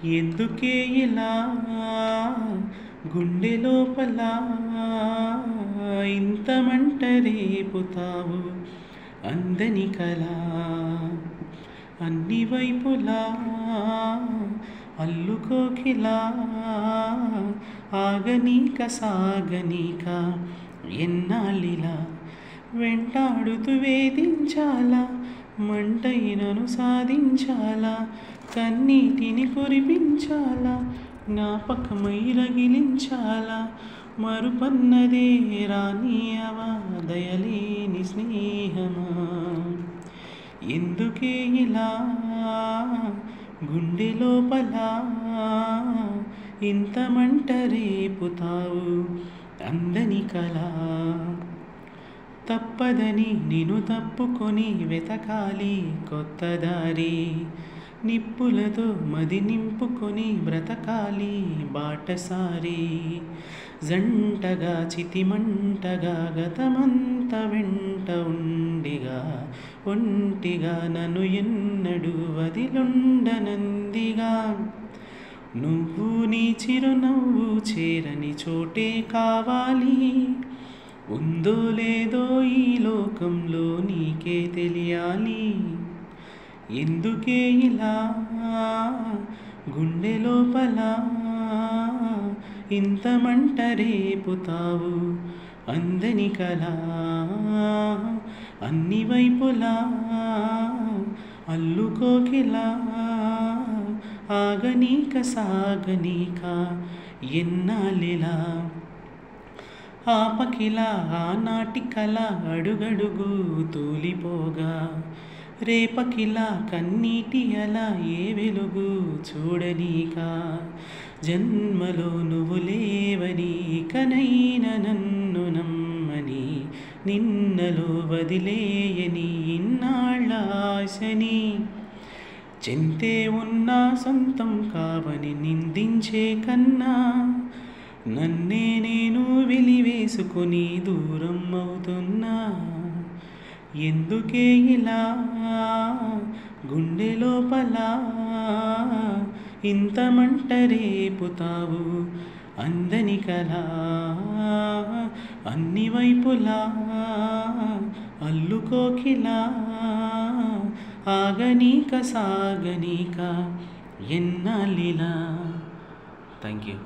ఎందుకే ఇలా గుండె లోపల ఇంత మంట రేపుతావు అందని కలా అన్ని వైపులా అల్లుకోకిలా ఆగనీక సాగనీక ఎన్నాళ్ళిలా వెంటాడుతూ వేధించాలా మంటైనను సాధించాలా కన్నీటిని కురిపించాలా జ్ఞాపకమై రగిలించాలా మరుపన్నదే రానియవా దయలేని స్నేహమా ఎందుకే ఇలా గుండె లోపల ఇంత మంట రేపుతావు అందని కలా తప్పదని నిన్ను తప్పుకొని వెతకాలి కొత్త దారి నిప్పులతో మది నింపుకొని బ్రతకాలి బాటసారి జంటగా చితిమంటగా గతమంత వెంట ఉండిగా ఒంటిగా నన్ను ఎన్నడూ వదిలుండనందిగా నువ్వు నీ చిరునవ్వు చేరని చోటే కావాలి ఉందో లేదో ఈ లోకంలో నీకే తెలియాలి ఎందుకే ఇలా గుండె లోపల ఇంత మంట రేపుతావు అందని కలా అన్ని వైపులా అల్లుకోకిలా ఆగనీక సాగనీక ఎన్నాళ్ళిలా ఆపకిలా ఆనాటి కల అడుగడుగు తూలిపోగా రేపకిలా కన్నీటి అలా ఏ వెలుగు చూడనీక జన్మలో నువ్వు లేవని కనైన నన్ను నమ్మని నిన్నలో వదిలేయని ఇన్నాళ్ళ ఆశని చెంతే ఉన్నా సొంతం కావని నిందించే కన్నా నన్నే నేను వెలివేసుకుని దూరం అవుతున్నా ఎందుకే ఇలా గుండె లోపల ఇంత మంట రేపుతావు అందని కలా అన్ని వైపులా అల్లుకోకిలా ఆగనీక సాగనీక ఎన్నాళ్ళిలా థ్యాంక్ యూ